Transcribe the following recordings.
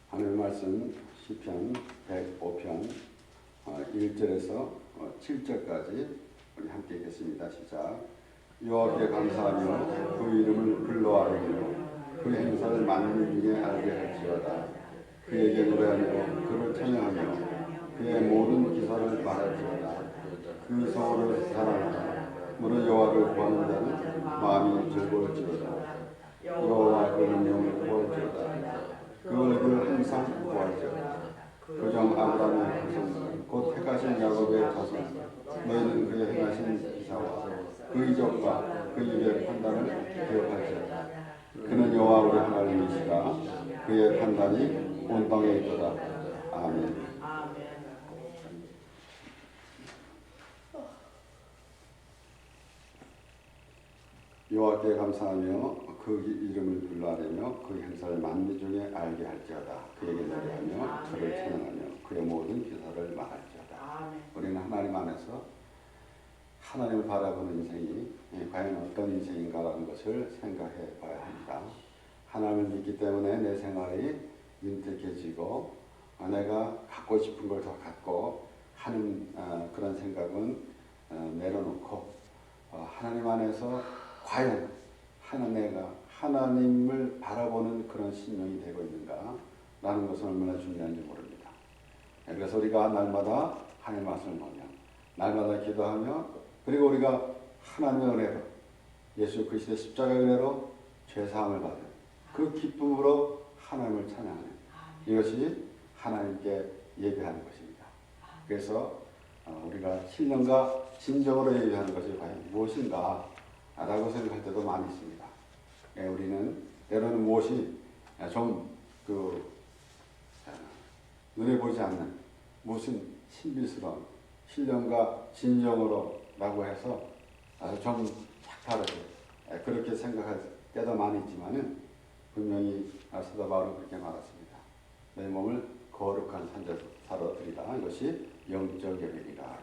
하나님의 말씀 시편 105편 1절에서 7절까지 우리 함께 읽겠습니다. 시작. 여호와께 감사하며 그 이름을 불러아뢰며 그 행사를 만민 중에 알게 할지어다. 그에게 노래하며 그를 찬양하며 그의 모든 기사를 말할지어다. 그 성을 사랑하라. 무릇 여호와를 구하는 자는 마음이 즐거울지어다. 여호와 그 능력을 구할지어다. 그 얼굴을 항상 구할지어다. 그정 아브라함의 후손 곧 택하신 야곱의 자손 너희는 그의 행하신 기사와 그 이적과 그 입의 판단을 기억할지어다. 그는 여호와 우리 하나님이시라. 그의 판단이 온 땅에 있도다. 아멘. 여호와께 감사하며 그 이름을 불러아뢰며 그 행사를 만민 중에 알게 할지어다. 그에게 노래하며 그를 찬양하며 그의 모든 기사를 말할지어다. 우리는 하나님 안에서 하나님을 바라보는 인생이 과연 어떤 인생인가라는 것을 생각해 봐야 합니다. 하나님을 믿기 때문에 내 생활이 윤택해지고 내가 갖고 싶은 걸 더 갖고 하는 그런 생각은 내려놓고 하나님 안에서 과연 내가 하나님을 바라보는 그런 신령이 되고 있는가라는 것은 얼마나 중요한지 모릅니다. 그래서 우리가 날마다 하나님의 말씀을 보며 날마다 기도하며 그리고 우리가 하나님의 은혜로 예수 그리스도의 십자가의 은혜로 죄사함을 받은 그 기쁨으로 하나님을 찬양하는 이것이 하나님께 예배하는 것입니다. 그래서 우리가 신령과 진정으로 예배하는 것이 과연 무엇인가 라고 생각할 때도 많이 있습니다. 우리는 때로는 무엇이 좀 눈에 보이지 않는 무슨 신비스러운 신령과 진정으로 라고 해서 좀 착하게 그렇게 생각할 때도 많이 있지만은 분명히 사도 바울은 그렇게 말했습니다. 내 몸을 거룩한 산제사로 드리라. 이것이 영적 예배이라.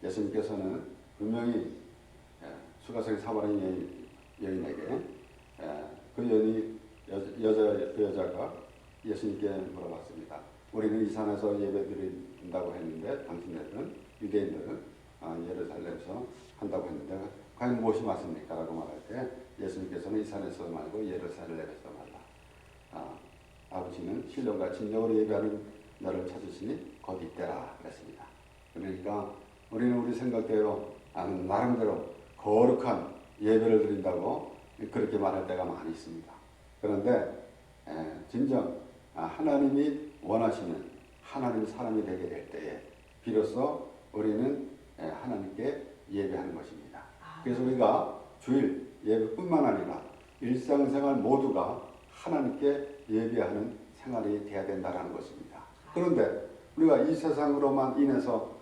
예수님께서는 분명히 수가성의 사마리아 여인에게 그 여인이 그 여자가 예수님께 물어봤습니다. 우리는 이 산에서 예배드린다고 했는데 당신들은 유대인들은 예루살렘에서 한다고 했는데 과연 무엇이 맞습니까? 라고 말할 때 예수님께서는 이 산에서 말고 예루살렘에서 말라. 아버지는 신령과 진정으로 예배하는 너를 찾으시니 거기 있대라 그랬습니다. 그러니까 우리는 우리 생각대로 나름대로 거룩한 예배를 드린다고 그렇게 말할 때가 많이 있습니다. 그런데 진정 하나님이 원하시는 하나님 사람이 되게 될 때에 비로소 우리는 하나님께 예배하는 것입니다. 그래서 우리가 주일 예배뿐만 아니라 일상생활 모두가 하나님께 예배하는 생활이 되어야 된다는 것입니다. 그런데 우리가 이 세상으로만 인해서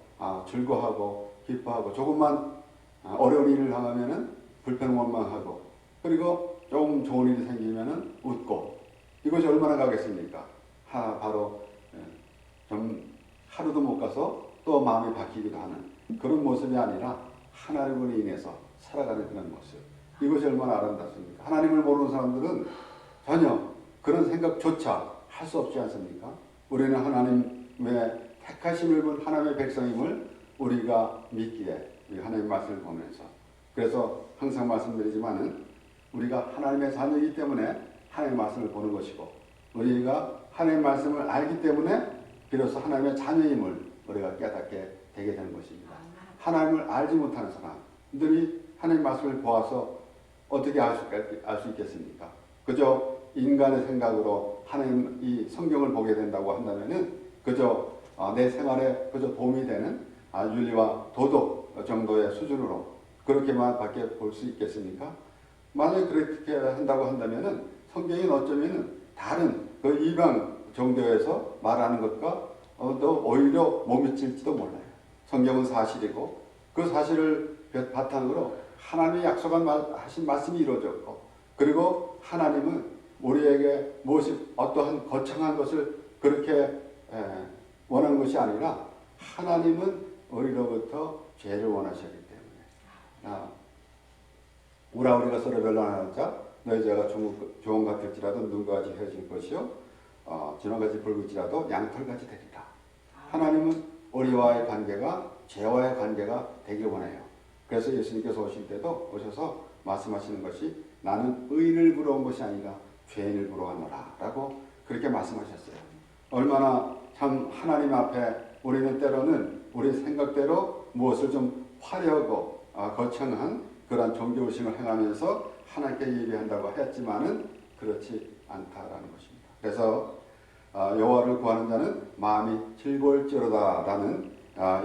즐거워하고 기뻐하고 조금만 어려운 일을 당하면은 불평원망하고 그리고 조금 좋은 일이 생기면은 웃고 이것이 얼마나 가겠습니까? 바로 좀 하루도 못 가서 또 마음이 바뀌기도 하는 그런 모습이 아니라 하나님으로 인해서 살아가는 그런 모습. 이것이 얼마나 아름답습니까? 하나님을 모르는 사람들은 전혀 그런 생각조차 할 수 없지 않습니까? 우리는 하나님의 택하심을 본 하나님의 백성임을 우리가 믿기에 하나님의 말씀을 보면서 그래서 항상 말씀드리지만은 우리가 하나님의 자녀이기 때문에 하나님의 말씀을 보는 것이고 우리가 하나님의 말씀을 알기 때문에 비로소 하나님의 자녀임을 우리가 깨닫게 되게 되는 것입니다. 하나님을 알지 못하는 사람들이 하나님의 말씀을 보아서 어떻게 알 수 있겠습니까? 그저 인간의 생각으로 하나님 이 성경을 보게 된다고 한다면은 그저 내 생활에 그저 도움이 되는 윤리와 도덕 정도의 수준으로 그렇게만 밖에 볼 수 있겠습니까? 만약에 그렇게 한다고 한다면은 성경은 어쩌면은 다른 그 이방 정도에서 말하는 것과 더 오히려 못 미칠지도 몰라요. 성경은 사실이고 그 사실을 바탕으로 하나님이 약속한 하신 말씀이 이루어졌고 그리고 하나님은 우리에게 무엇이 어떠한 거창한 것을 그렇게 원하는 것이 아니라 하나님은 우리로부터 죄를 원하셨기 때문에 우리가 서로 변론하자 너희 죄가 좋은 같을지라도 눈과 같이 헤어질 것이요 진화같이 붉을지라도 양털같이 되리라. 하나님은 우리와의 관계가 죄와의 관계가 되길 원해요. 그래서 예수님께서 오실 때도 오셔서 말씀하시는 것이 나는 의인을 부러운 것이 아니라 죄인을 부러워하노라 라고 그렇게 말씀하셨어요. 얼마나 참 하나님 앞에 우리는 때로는 우리 생각대로 무엇을 좀 화려하고 거창한 그런 종교의식을 행하면서 하나님께 예배한다고 했지만은 그렇지 않다라는 것입니다. 그래서 여호와를 구하는 자는 마음이 즐거울지로다라는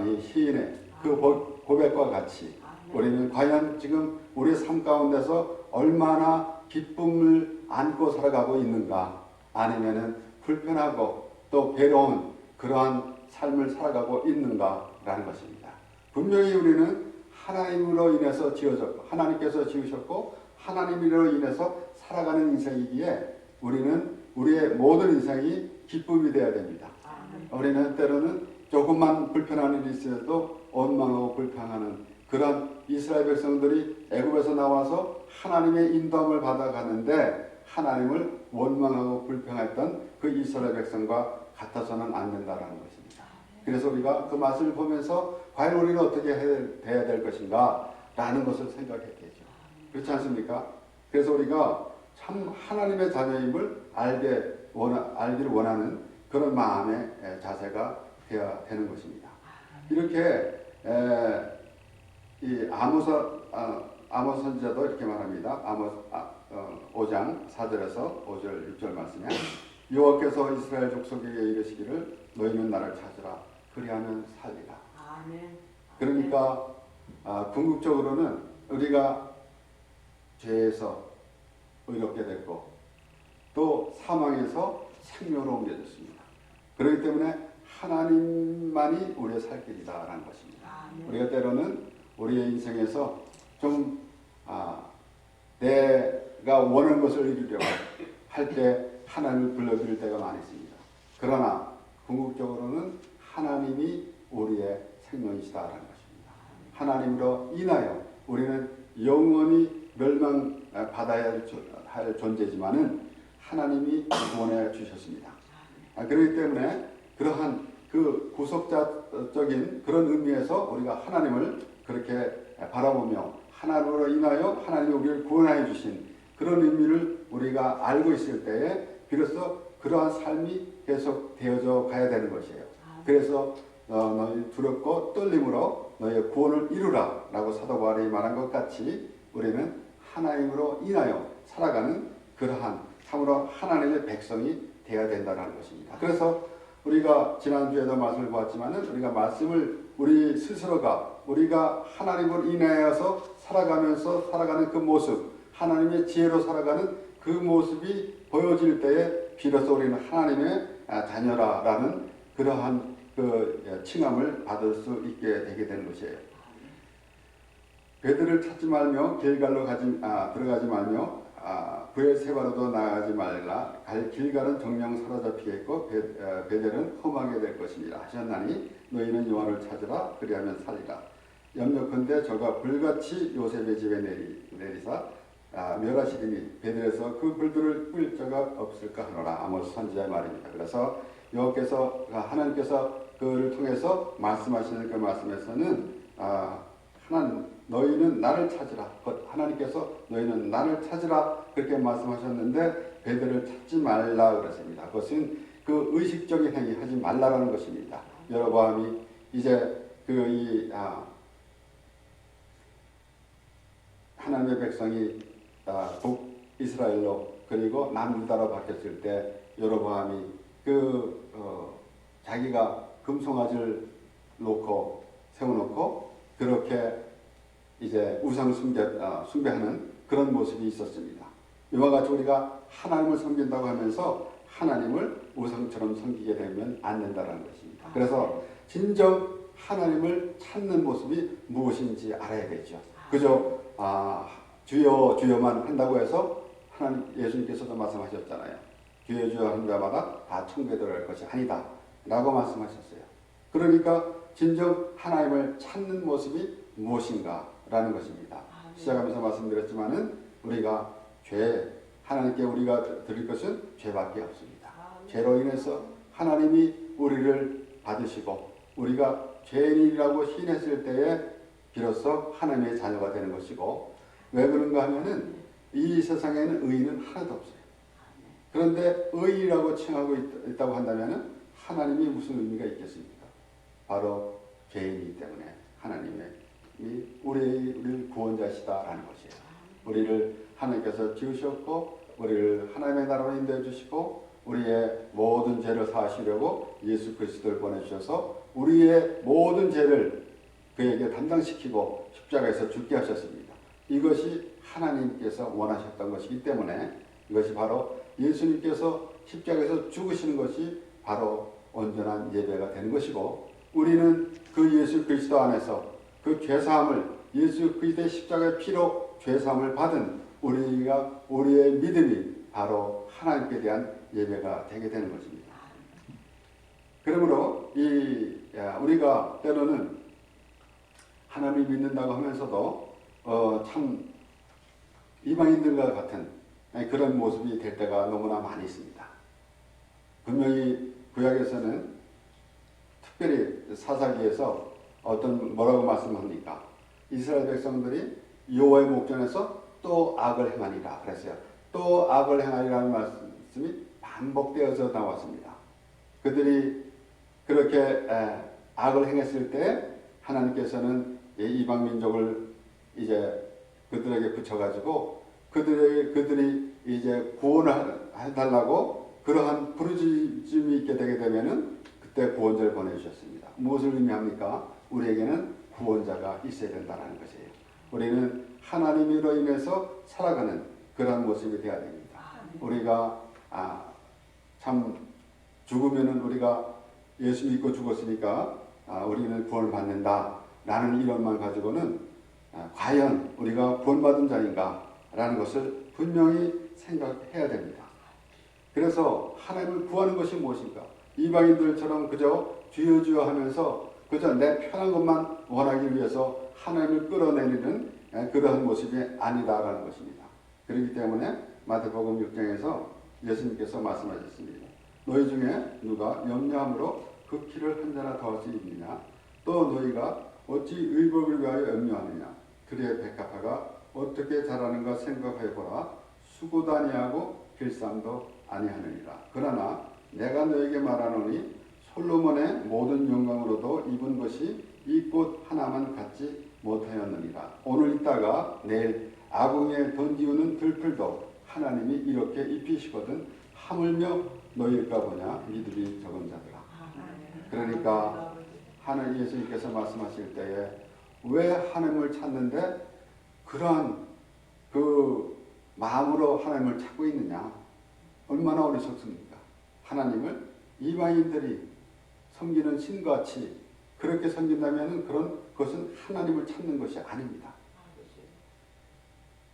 이 시인의 그 고백과 같이 우리는 과연 지금 우리의 삶 가운데서 얼마나 기쁨을 안고 살아가고 있는가, 아니면은 불편하고 또 괴로운 그러한 삶을 살아가고 있는가라는 것입니다. 분명히 우리는 하나님으로 인해서 지어졌고 하나님께서 지으셨고 하나님으로 인해서 살아가는 인생이기에 우리는 우리의 모든 인생이 기쁨이 되어야 됩니다. 우리는 때로는 조금만 불편한 일이 있어도 원망하고 불평하는 그런 이스라엘 백성들이 애굽에서 나와서 하나님의 인도함을 받아가는데 하나님을 원망하고 불평했던 그 이스라엘 백성과 같아서는 안 된다는 것입니다. 그래서 우리가 그 맛을 보면서 과연 우리는 어떻게 해야 될 것인가 라는 것을 생각해야 되죠. 그렇지 않습니까? 그래서 우리가 참 하나님의 자녀임을 알기를 원하는 그런 마음의 자세가 되어야 되는 것입니다. 이렇게 이 아모스 선지자도 이렇게 말합니다. 아모스 5장 4절에서 5절 6절 말씀에 여호와께서 이스라엘 족속에게 이르시기를 너희는 나를 찾으라 그리하면 살리라. 아멘. 그러니까 궁극적으로는 우리가 죄에서 의롭게 됐고 또 사망에서 생명으로 옮겨졌습니다. 그렇기 때문에 하나님만이 우리의 살 길이다라는 것입니다. 우리가 때로는 우리의 인생에서 좀 내가 원하는 것을 이루려고 할 때 하나님을 불러드릴 때가 많이 있습니다. 그러나 궁극적으로는 하나님이 우리의 생명이시다라는 것입니다. 하나님으로 인하여 우리는 영원히 멸망받아야 할 존재지만은 하나님이 구원해 주셨습니다. 그렇기 때문에 그러한 그 구속자적인 그런 의미에서 우리가 하나님을 그렇게 바라보며 하나님으로 인하여 하나님이 우리를 구원해 주신 그런 의미를 우리가 알고 있을 때에 비로소 그러한 삶이 계속 되어져 가야 되는 것이에요. 그래서 너희 두렵고 떨림으로 너희의 구원을 이루라 라고 사도 바울이 말한 것 같이 우리는 하나님으로 인하여 살아가는 그러한 참으로 하나님의 백성이 되어야 된다는 것입니다. 그래서 우리가 지난주에도 말씀을 보았지만은 우리가 말씀을 우리 스스로가 우리가 하나님으로 인하여서 살아가면서 살아가는 그 모습, 하나님의 지혜로 살아가는 그 모습이 보여질 때에 비로소 우리는 하나님의 자녀라라는 그러한 그 칭함을 받을 수 있게 되게 되는 것이에요. 베들을 찾지 말며 길갈로 들어가지 말며 브엘세바로도 나가지 말라. 길갈은 정령 사로잡히겠고 베델은 험하게 될 것입니다. 하셨나니 너희는 여호와를 찾으라 그리하면 살리라. 염려컨대 저가 불같이 요셉의 집에 내리사 멸하시리니 베델에서 그 불들을 끌 자가 없을까 하노라. 아모스 선지자의 말입니다. 그래서 여호와께서 하나님께서 그를 통해서 말씀하시는 그 말씀에서는 너희는 나를 찾으라. 하나님께서 너희는 나를 찾으라 그렇게 말씀하셨는데 베델을 찾지 말라 그랬습니다. 그것은 그 의식적인 행위 하지 말라라는 것입니다. 여로보암이 이제 하나님의 백성이 북이스라엘로 그리고 남유다로 바뀌었을 때 여로보암이 자기가 금송아지를 세워놓고 그렇게 이제 우상 숭배하는 그런 모습이 있었습니다. 이와 같이 우리가 하나님을 섬긴다고 하면서 하나님을 우상처럼 섬기게 되면 안 된다는 것입니다. 그래서 진정 하나님을 찾는 모습이 무엇인지 알아야겠죠. 그저 주여 주여만 한다고 해서 하나님 예수님께서도 말씀하셨잖아요. 주여 주여 하는 자마다 다 천국에 들어갈 것이 아니다 라고 말씀하셨어요. 그러니까 진정 하나님을 찾는 모습이 무엇인가 라는 것입니다. 시작하면서 말씀드렸지만은 우리가 하나님께 우리가 드릴 것은 죄밖에 없습니다. 죄로 인해서 하나님이 우리를 받으시고 우리가 죄인이라고 시인했을 때에 비로소 하나님의 자녀가 되는 것이고, 왜 그런가 하면은 이 세상에는 의인은 하나도 없어요. 그런데 의인이라고 칭하고 있다고 한다면은 하나님이 무슨 의미가 있겠습니까? 바로 죄인이기 때문에 하나님의 우리를 구원자시다라는 것이에요. 우리를 하나님께서 지으셨고 우리를 하나님의 나라로 인도해 주시고 우리의 모든 죄를 사하시려고 예수 그리스도를 보내주셔서 우리의 모든 죄를 그에게 담당시키고 십자가에서 죽게 하셨습니다. 이것이 하나님께서 원하셨던 것이기 때문에 이것이 바로 예수님께서 십자가에서 죽으시는 것이 바로 온전한 예배가 되는 것이고, 우리는 그 예수 그리스도 안에서 그 죄사함을 예수 그리스도의 십자가의 피로 죄사함을 받은 우리의 믿음이 바로 하나님께 대한 예배가 되게 되는 것입니다. 그러므로 우리가 때로는 하나님을 믿는다고 하면서도 참 이방인들과 같은 그런 모습이 될 때가 너무나 많이 있습니다. 분명히 구약에서는 특별히 사사기에서 뭐라고 말씀합니까? 이스라엘 백성들이 여호와의 목전에서 또 악을 행하니라 그랬어요. 또 악을 행하리라는 말씀이 반복되어서 나왔습니다. 그들이 그렇게 악을 행했을 때 하나님께서는 이방 민족을 이제 그들에게 붙여가지고 그들이 이제 구원을 해달라고 그러한 부르짖음이 있게 되게 되면은 그때 구원자를 보내주셨습니다. 무엇을 의미합니까? 우리에게는 구원자가 있어야 된다는 것이에요. 우리는 하나님으로 인해서 살아가는 그런 모습이 되어야 됩니다. 우리가 참 죽으면은 우리가 예수 믿고 죽었으니까 우리는 구원을 받는다라는 이론만 가지고는 과연 우리가 구원받은 자인가라는 것을 분명히 생각해야 됩니다. 그래서 하나님을 구하는 것이 무엇인가? 이방인들처럼 그저 주여 주여 하면서 그저 내 편한 것만 원하기 위해서 하나님을 끌어내리는 그러한 모습이 아니다라는 것입니다. 그렇기 때문에 마태복음 6장에서 예수님께서 말씀하셨습니다. 너희 중에 누가 염려함으로 그 키를 한 자나 더할 수 있느냐? 또 너희가 어찌 의복을 위하여 염려하느냐? 그의 백합화가 어떻게 자라는가 생각해 보라. 수고도 아니하고 길쌈도 아니하느니라. 그러나 내가 너에게 말하노니 솔로몬의 모든 영광으로도 입은 것이 이 꽃 하나만 갖지 못하였느니라. 오늘 있다가 내일 아궁이에 던지우는 들풀도 하나님이 이렇게 입히시거든 하물며 너희일까 보냐 믿음이 적은 자들아. 그러니까 하나님 예수님께서 말씀하실 때에 왜 하나님을 찾는데 그러한 그 마음으로 하나님을 찾고 있느냐? 얼마나 어리석습니까? 하나님을 이방인들이 섬기는 신같이 그렇게 섬긴다면 그것은 하나님을 찾는 것이 아닙니다.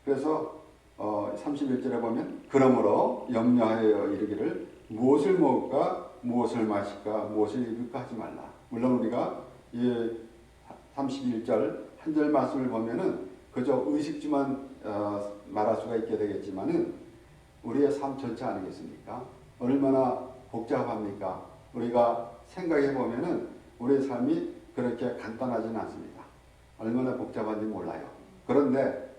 그래서 31절에 보면 그러므로 염려하여 이르기를 무엇을 먹을까 무엇을 마실까 무엇을 입을까 하지 말라. 물론 우리가 이 31절 한 절 말씀을 보면은 그저 의식주만 말할 수가 있게 되겠지만은 우리의 삶 전체 아니겠습니까? 얼마나 복잡합니까? 우리가 생각해 보면은 우리의 삶이 그렇게 간단하지는 않습니다. 얼마나 복잡한지 몰라요. 그런데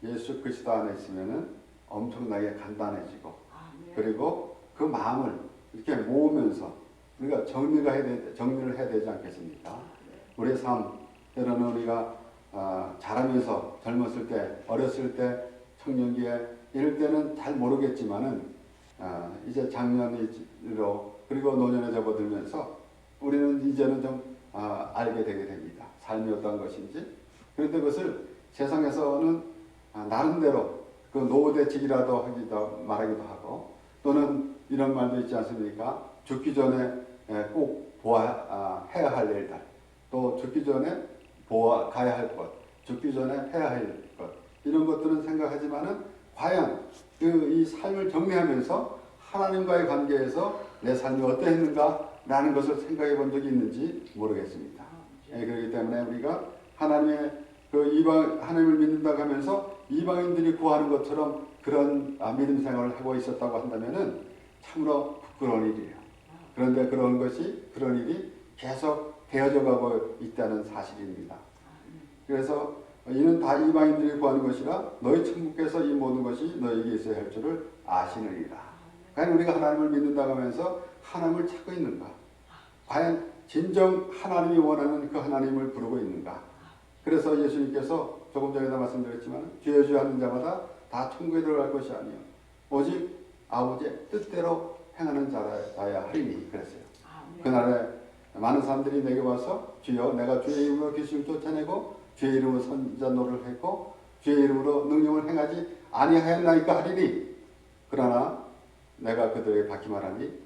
예수 그리스도 안에 있으면은 엄청나게 간단해지고 그리고 그 마음을 이렇게 모으면서 우리가 정리를 해야 되지 않겠습니까? 우리의 삶, 때로는 우리가 자라면서 젊었을 때, 어렸을 때, 청년기에 이럴 때는 잘 모르겠지만은 이제 장년으로 그리고 노년에 접어들면서 우리는 이제는 좀 알게 되게 됩니다. 삶이 어떤 것인지. 그런데 그것을 세상에서는 나름대로 그 노후대책이라도 말하기도 하고 또는 이런 말도 있지 않습니까? 죽기 전에 꼭 해야 할 일들, 또 죽기 전에 가야 할 것, 죽기 전에 해야 할 것, 이런 것들은 생각하지만은 과연 이 삶을 정리하면서 하나님과의 관계에서 내 삶이 어떠했는가라는 것을 생각해 본 적이 있는지 모르겠습니다. 그렇기 때문에 우리가 하나님을 믿는다고 하면서 이방인들이 구하는 것처럼 그런 믿음 생활을 하고 있었다고 한다면은 참으로 부끄러운 일이에요. 그런데 그런 일이 계속 되어져 가고 있다는 사실입니다. 그래서 이는 다 이방인들이 구하는 것이라 너희 천국께서 이 모든 것이 너에게 있어야 할 줄을 아시느니라. 과연 우리가 하나님을 믿는다고 하면서 하나님을 찾고 있는가? 과연 진정 하나님이 원하는 그 하나님을 부르고 있는가? 그래서 예수님께서 조금 전에도 말씀드렸지만 주여 주여 하는 자마다 다 천국에 들어갈 것이 아니요 오직 아버지의 뜻대로 행하는 자라야 하리니 그랬어요. 그날에 많은 사람들이 내게 와서 주여 내가 주의 이름으로 귀신을 쫓아내고 주의 이름으로 선지자 노릇을 했고 주의 이름으로 능력을 행하지 아니하였나이까 하리니 그러나 내가 그들에게 밝히 말하니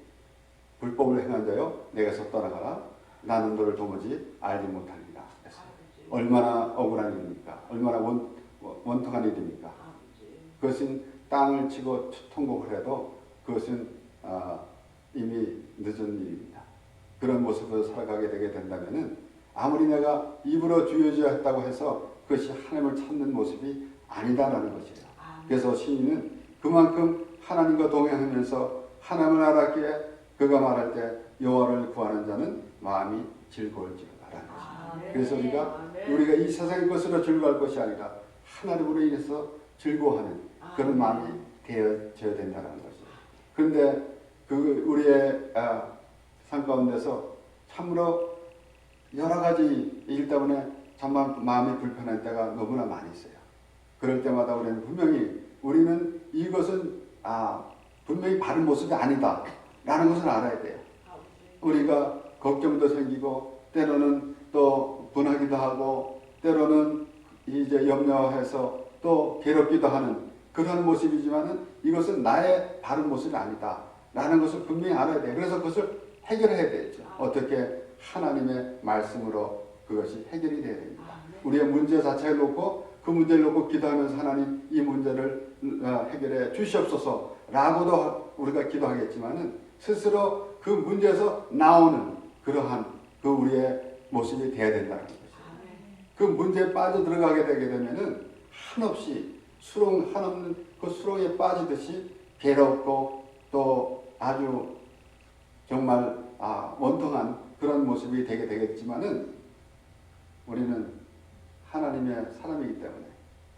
불법을 행한 자여 내게서 떠나가라 나는 너를 도무지 알지 못하리라 했어요. 얼마나 억울한 일입니까? 얼마나 원통한 일입니까? 그것은 땅을 치고 통곡을 해도 그것은 이미 늦은 일입니다. 그런 모습으로 살아가게 되게 된다면은 아무리 내가 입으로 주여 주여 했다고 해서 그것이 하나님을 찾는 모습이 아니다라는 것이에요. 그래서 시인은 그만큼 하나님과 동행하면서 하나님을 알았기에 그가 말할 때 여호와를 구하는 자는 마음이 즐거울지어다라는 것입니다. 그래서 우리가 이 세상의 것으로 즐거워할 것이 아니라 하나님으로 인해서 즐거워하는 그런 마음이 되어져야 된다는 것이죠. 그런데 우리의 삶 가운데서 참으로 여러 가지 일 때문에 정말 마음이 불편할 때가 너무나 많이 있어요. 그럴 때마다 우리는 이것은 분명히 바른 모습이 아니다 라는 것을 알아야 돼요. 우리가 걱정도 생기고 때로는 또 분하기도 하고 때로는 이제 염려해서 또 괴롭기도 하는 그런 모습이지만은 이것은 나의 바른 모습이 아니다 라는 것을 분명히 알아야 돼요. 그래서 그것을 해결해야 되죠. 어떻게? 하나님의 말씀으로 그것이 해결이 돼야 됩니다. 우리의 문제 자체를 놓고 그 문제를 놓고 기도하면서 하나님 이 문제를 해결해 주시옵소서 라고도 우리가 기도하겠지만은 스스로 그 문제에서 나오는 그러한 그 우리의 모습이 돼야 된다는 것이죠. 그 문제에 빠져 들어가게 되게 되면은 한없이 한없는 그 수렁에 빠지듯이 괴롭고 또 아주 정말 원통한 그런 모습이 되게 되겠지만은 우리는 하나님의 사람이기 때문에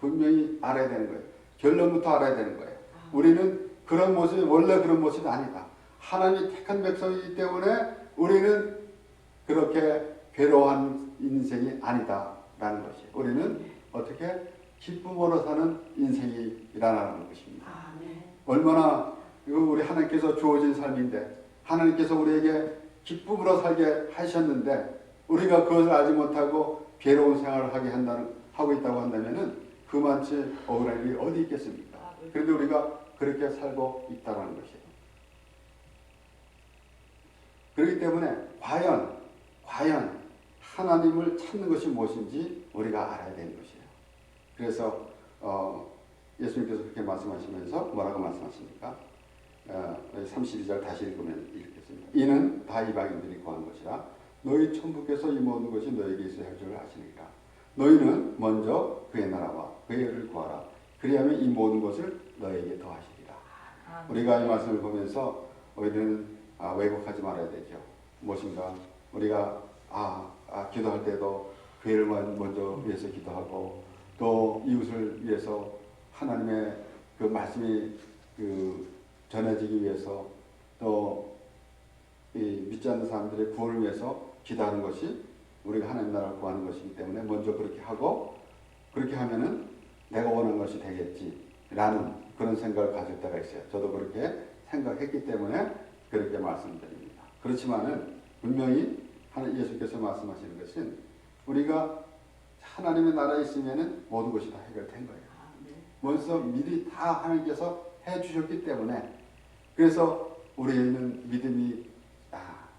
분명히 알아야 되는 거예요. 결론부터 알아야 되는 거예요. 우리는 그런 모습이 원래 그런 모습이 아니다. 하나님이 택한 백성이기 때문에 우리는 그렇게 괴로워한 인생이 아니다라는 것이. 우리는 어떻게 기쁨으로 사는 인생이라는 것입니다. 얼마나 우리 하나님께서 주어진 삶인데 하나님께서 우리에게 기쁨으로 살게 하셨는데 우리가 그것을 알지 못하고 괴로운 생활을 하고 있다고 한다면은 그만치 억울한 일이 어디 있겠습니까? 그런데 우리가 그렇게 살고 있다는 것이에요. 그렇기 때문에 과연 하나님을 찾는 것이 무엇인지 우리가 알아야 되는 것이에요. 그래서 예수님께서 그렇게 말씀하시면서 뭐라고 말씀하십니까? 32절 다시 읽겠습니다. 이는 다 이방인들이 구한 것이라 너희 천부께서 이 모든 것이 너에게 있어야 할 줄 아시니까 너희는 먼저 그의 나라와 그의 의를 구하라. 그리하면 이 모든 것을 너에게 더하시리라. 우리가 이 말씀을 보면서 우리는 왜곡하지 말아야 되죠. 무엇인가 우리가 기도할 때도 교회를 먼저 위해서 기도하고 또 이웃을 위해서 하나님의 그 말씀이 전해지기 위해서 또 믿지 않는 사람들의 구원을 위해서 기도하는 것이 우리가 하나님 나라를 구하는 것이기 때문에 먼저 그렇게 하고 그렇게 하면은 내가 원하는 것이 되겠지라는 그런 생각을 가질 때가 있어요. 저도 그렇게 생각했기 때문에 그렇게 말씀드립니다. 그렇지만은 분명히 예수께서 말씀하시는 것은 우리가 하나님의 나라에 있으면은 모든 것이 다 해결된 거예요. 먼저 미리 다 하나님께서 해주셨기 때문에 그래서 우리는 믿음이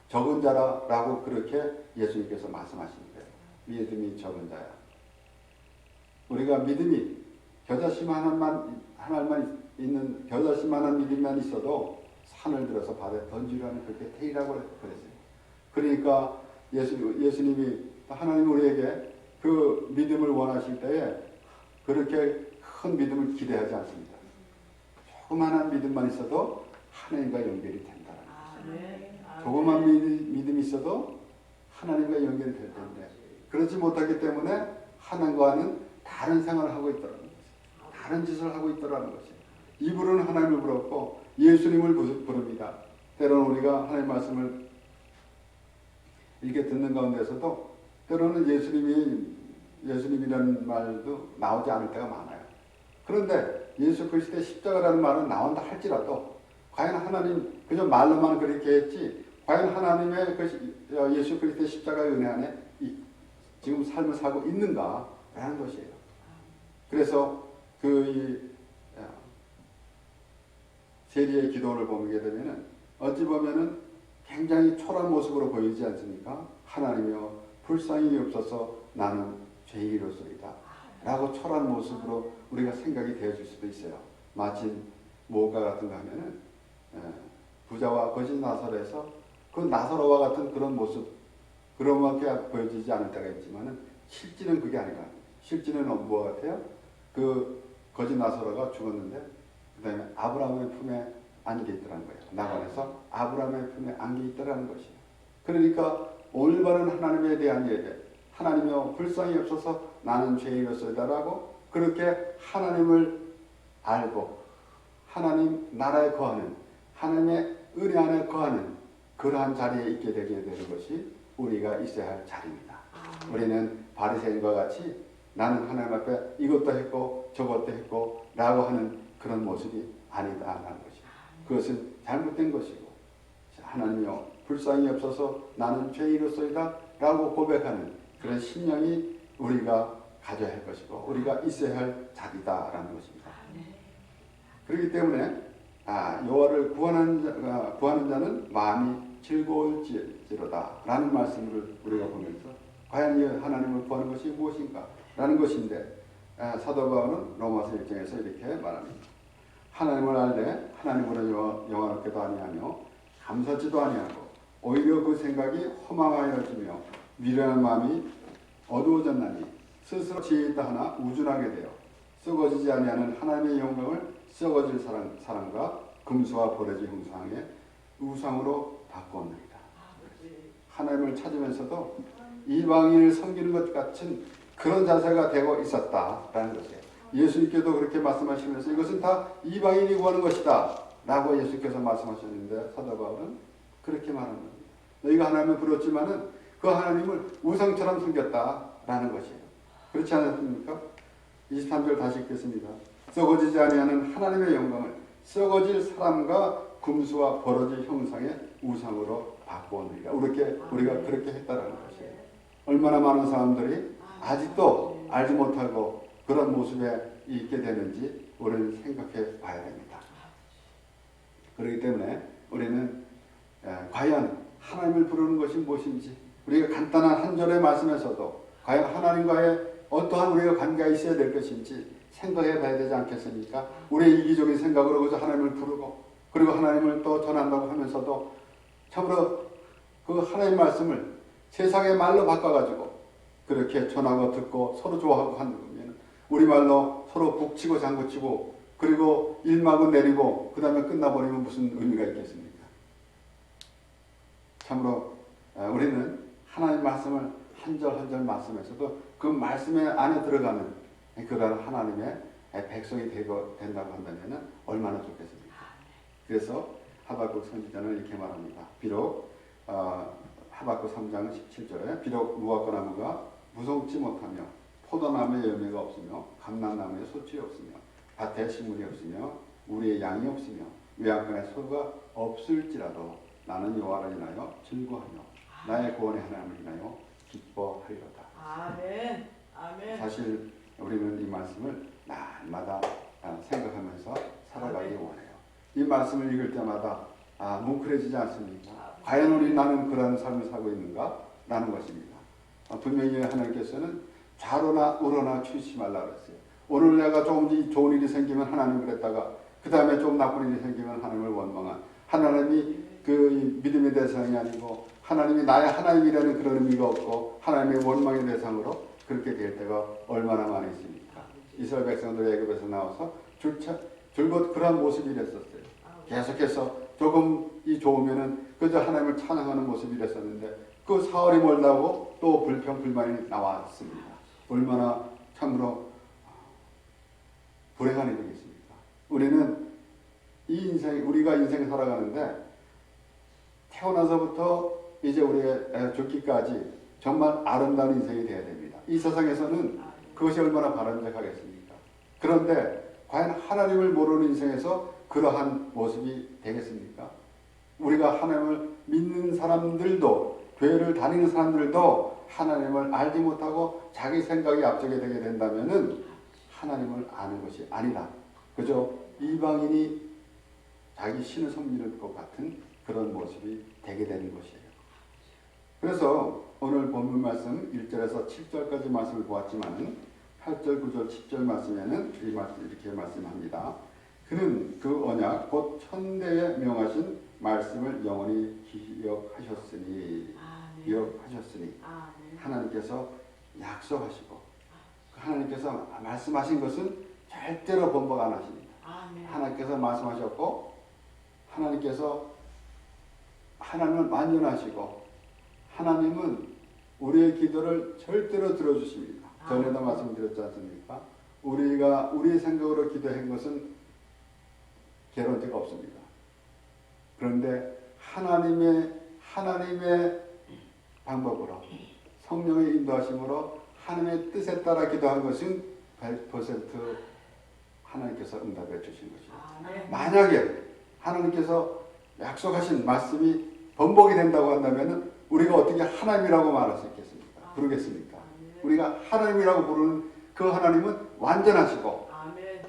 적은 자라고 그렇게 예수님께서 말씀하시는 거예요. 믿음이 적은 자야. 우리가 믿음이 겨자씨 하나만 있는 겨자씨만한 믿음만 있어도 산을 들어서 바다에 던지려는 그렇게 태이라고 그랬어요. 그러니까 예수님이 하나님 우리에게 그 믿음을 원하실 때에 그렇게 큰 믿음을 기대하지 않습니다. 조그마한 믿음만 있어도 하나님과 연결이 된다는 것이에요. 있어도 하나님과 연결이 될 텐데 그렇지 못하기 때문에 하나님과는 다른 생활을 하고 있더라는 거지. 다른 짓을 하고 있더라는 것이. 입으로는 하나님을 부르고 예수님을 부릅니다. 때로는 우리가 하나님 말씀을 이렇게 듣는 가운데서도 때로는 예수님이라는 말도 나오지 않을 때가 많아요. 그런데 예수 그리스도의 십자가라는 말은 나온다 할지라도 과연 하나님 그저 말로만 그렇게 했지 과연 하나님의 예수 그리스도의 십자가의 은혜 안에 지금 삶을 살고 있는가라는 것이에요. 그래서 세리의 기도를 보게 되면은 어찌 보면은 굉장히 초라한 모습으로 보이지 않습니까? 하나님이여 불쌍히 여옵소서 나는 죄인이로소이다 라고 초라한 모습으로 우리가 생각이 되어질 수도 있어요. 마치 뭐가 같은가 하면은 부자와 거짓 나사로에서 그 나사로와 같은 그런 모습 그런밖에 보여지지 않을 때가 있지만은 실제는 그게 아니라 실제는 뭐가 같아요? 그 거짓 나사로가 죽었는데 그 다음에 아브라함의 품에 안겨 있더라는 거예요. 낙원에서 아브라함의 품에 안겨 있더라는 것이에요. 그러니까 올바른 하나님에 대한 예배 하나님이여 불쌍히 없어서 나는 죄인이로소이다라고 그렇게 하나님을 알고 하나님 나라에 거하는 하나님의 은혜 안에 거하는 그러한 자리에 있게 되게 되는 것이 우리가 있어야 할 자리입니다. 우리는 바리새인과 같이 나는 하나님 앞에 이것도 했고 저것도 했고 라고 하는 그런 모습이 아니다라는 것이죠. 그것은 잘못된 것이고 하나님이여 불쌍히 없어서 나는 죄인으로소이다 라고 고백하는 그런 신령이 우리가 가져야 할 것이고 우리가 있어야 할 자리다라는 것입니다. 그렇기 때문에 여호와를 구하는 자는 마음이 즐거울지로다 라는 말씀을 우리가 보면서 과연 이 하나님을 구하는 것이 무엇인가 라는 것인데 사도 바울은 로마서 1장에서 이렇게 말합니다. 하나님을 알되 하나님으로 영화롭게도 아니하며 감사지도 아니하고 오히려 그 생각이 허망하여지며 미련한 마음이 어두워졌나니 스스로 지혜 있다 하나 우준하게 되어 썩어지지 아니하는 하나님의 영광을 썩어질 사랑과 금수와 버려진 형상의 우상으로 바꾸었느니라. 하나님을 찾으면서도 이방인을 섬기는 것 같은 그런 자세가 되고 있었다라는 것이에요. 예수님께도 그렇게 말씀하시면서 이것은 다 이방인이 구하는 것이다 라고 예수께서 말씀하셨는데 사도 바울은 그렇게 말하는 겁니다. 너희가 하나님을 부르었지만은 그 하나님을 우상처럼 섬겼다라는 것이에요. 그렇지 않습니까? 23절 다시 읽겠습니다. 썩어지지 아니하는 하나님의 영광을 썩어질 사람과 금수와 벌어질 형상의 우상으로 바꾸었느니라. 우리가 그렇게 했다라는 것이에요. 얼마나 많은 사람들이 아직도 알지 못하고 그런 모습에 있게 되는지 우리는 생각해 봐야 됩니다. 그렇기 때문에 우리는 과연 하나님을 부르는 것이 무엇인지 우리가 간단한 한 절의 말씀에서도 과연 하나님과의 어떠한 우리가 관계가 있어야 될 것인지 생각해 봐야 되지 않겠습니까? 우리의 이기적인 생각으로 그저 하나님을 부르고 그리고 하나님을 또 전한다고 하면서도 참으로 그 하나님의 말씀을 세상의 말로 바꿔가지고 그렇게 전하고 듣고 서로 좋아하고 하는 거면 우리말로 서로 북치고 장구치고 그리고 일막은 내리고 그 다음에 끝나버리면 무슨 의미가 있겠습니까? 참으로 우리는 하나님의 말씀을 한 절 한 절 말씀에서도 그 말씀에 안에 들어가는 그런 하나님의 백성이 된다고 한다면 얼마나 좋겠습니까? 그래서 하박국 선지자는 이렇게 말합니다. 비록 하박국 3장 17절에 비록 무화과 나무가 무성치 못하며 포도나무에 열매가 없으며 감람나무에 소출이 없으며 밭에 식물이 없으며 우리의 양이 없으며 외양간에 소가 없을지라도 나는 여호와를 인하여 즐거하며 나의 구원의 하나님을 인하여 기뻐하리로다. 아멘. 아멘. 사실 우리는 이 말씀을 날마다 생각하면서 살아가기 원해요. 이 말씀을 읽을 때마다 뭉클해지지 않습니까? 과연 나는 그런 삶을 살고 있는가? 라는 것입니다. 분명히 하나님께서는 좌로나 우로나 치우치지 말라 그랬어요. 오늘 내가 조금 좋은 일이 생기면 하나님 그랬다가 그 다음에 좀 나쁜 일이 생기면 하나님을 원망한 하나님이 그 믿음의 대상이 아니고 하나님이 나의 하나님이라는 그런 의미가 없고 하나님의 원망의 대상으로 그렇게 될 때가 얼마나 많이 있습니까? 이스라엘 백성들이 애굽에서 나와서 줄곧 그런 모습이 됐었어요. 계속해서 조금 사흘이 좋으면은 그저 하나님을 찬양하는 모습이랬었는데 그 사흘이 멀다고 또 불평 불만이 나왔습니다. 얼마나 참으로 불행한 일이겠습니까? 우리는 우리가 인생 살아가는데 태어나서부터 이제 우리가 죽기까지 정말 아름다운 인생이 되어야 됩니다. 이 세상에서는 그것이 얼마나 바람직하겠습니까? 그런데 과연 하나님을 모르는 인생에서 그러한 모습이 되겠습니까? 우리가 하나님을 믿는 사람들도, 교회를 다니는 사람들도 하나님을 알지 못하고 자기 생각이 앞서게 되게 된다면은 하나님을 아는 것이 아니다. 그저 이방인이 자기 신을 섬기는 것 같은 그런 모습이 되게 되는 것이에요. 그래서 오늘 본문 말씀 1절에서 7절까지 말씀을 보았지만은 8절, 9절, 10절 말씀에는 이 말씀 이렇게 말씀합니다. 그는 그 언약 곧 천대에 명하신 말씀을 영원히 기억하셨으니 하나님께서 약속하시고 하나님께서 말씀하신 것은 절대로 번복 안 하십니다. 하나님께서 말씀하셨고 하나님은 완전하시고 하나님은 우리의 기도를 절대로 들어주십니다. 전에도 말씀드렸지 않습니까? 우리가 우리의 생각으로 기도한 것은 개런티가 없습니다. 그런데 하나님의 방법으로 성령의 인도하심으로 하나님의 뜻에 따라 기도한 것은 100% 하나님께서 응답해 주신 것입니다. 만약에 하나님께서 약속하신 말씀이 번복이 된다고 한다면 우리가 어떻게 하나님이라고 말할 수 있겠습니까? 부르겠습니까? 우리가 하나님이라고 부르는 그 하나님은 완전하시고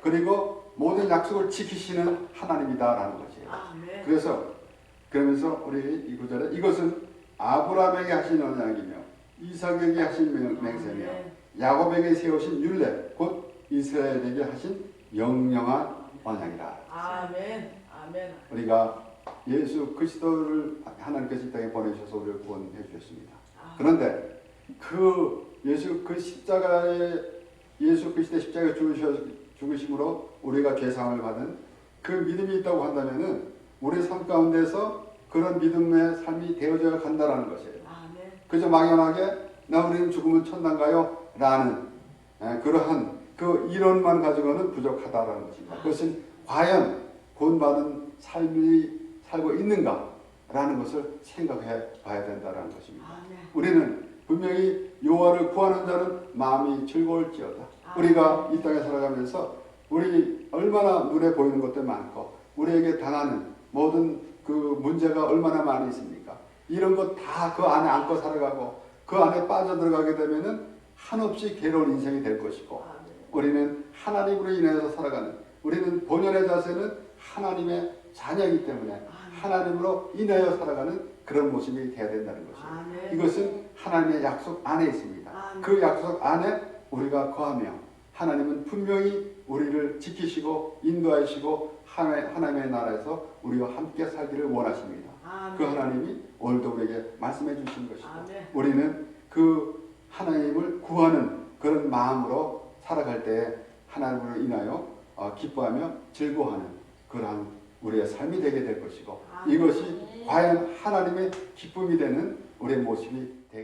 그리고 모든 약속을 지키시는 하나님이다라는 것이에요. 그러면서 우리 이 구절에 이것은 아브라함에게 하신 언약이며 이삭에게 하신 맹세며 야곱에게 세우신 율례 곧 이스라엘에게 하신 영영한 언약이라. 우리가 예수 그리스도를 하나님께서 이 땅에 보내셔서 우리를 구원해 주셨습니다. 그런데 그 예수 그리스도의 십자가에 죽으심으로 우리가 죄사함을 받은 그 믿음이 있다고 한다면은 우리 삶 가운데서 그런 믿음의 삶이 되어져야 간다라는 것이에요. 그저 막연하게 우리는 죽으면 천당 가요 라는 그러한 그 이론만 가지고는 부족하다라는 것입니다. 그것은 과연 구원받은 삶이 살고 있는가라는 것을 생각해 봐야 된다는 것입니다. 우리는 분명히 여호와를 구하는 자는 마음이 즐거울지어다. 우리가 이 땅에 살아가면서 우리 얼마나 눈에 보이는 것들 많고 우리에게 당하는 모든 그 문제가 얼마나 많이 있습니까? 이런 것 다 그 안에 안고 살아가고 그 안에 빠져들어가게 되면은 한없이 괴로운 인생이 될 것이고 우리는 하나님으로 인해서 살아가는 우리는 본연의 자세는 하나님의 자녀이기 때문에 하나님으로 인하여 살아가는 그런 모습이 되어야 된다는 것이에요. 이것은 하나님의 약속 안에 있습니다. 그 약속 안에 우리가 거하며 하나님은 분명히 우리를 지키시고 인도하시고 하나님의 나라에서 우리와 함께 살기를 원하십니다. 그 하나님이 오늘도 우리에게 말씀해 주신 것이고 우리는 그 하나님을 구하는 그런 마음으로 살아갈 때에 하나님으로 인하여 기뻐하며 즐거워하는 그러한 우리의 삶이 되게 될 것이고 이것이 과연 하나님의 기쁨이 되는 우리의 모습이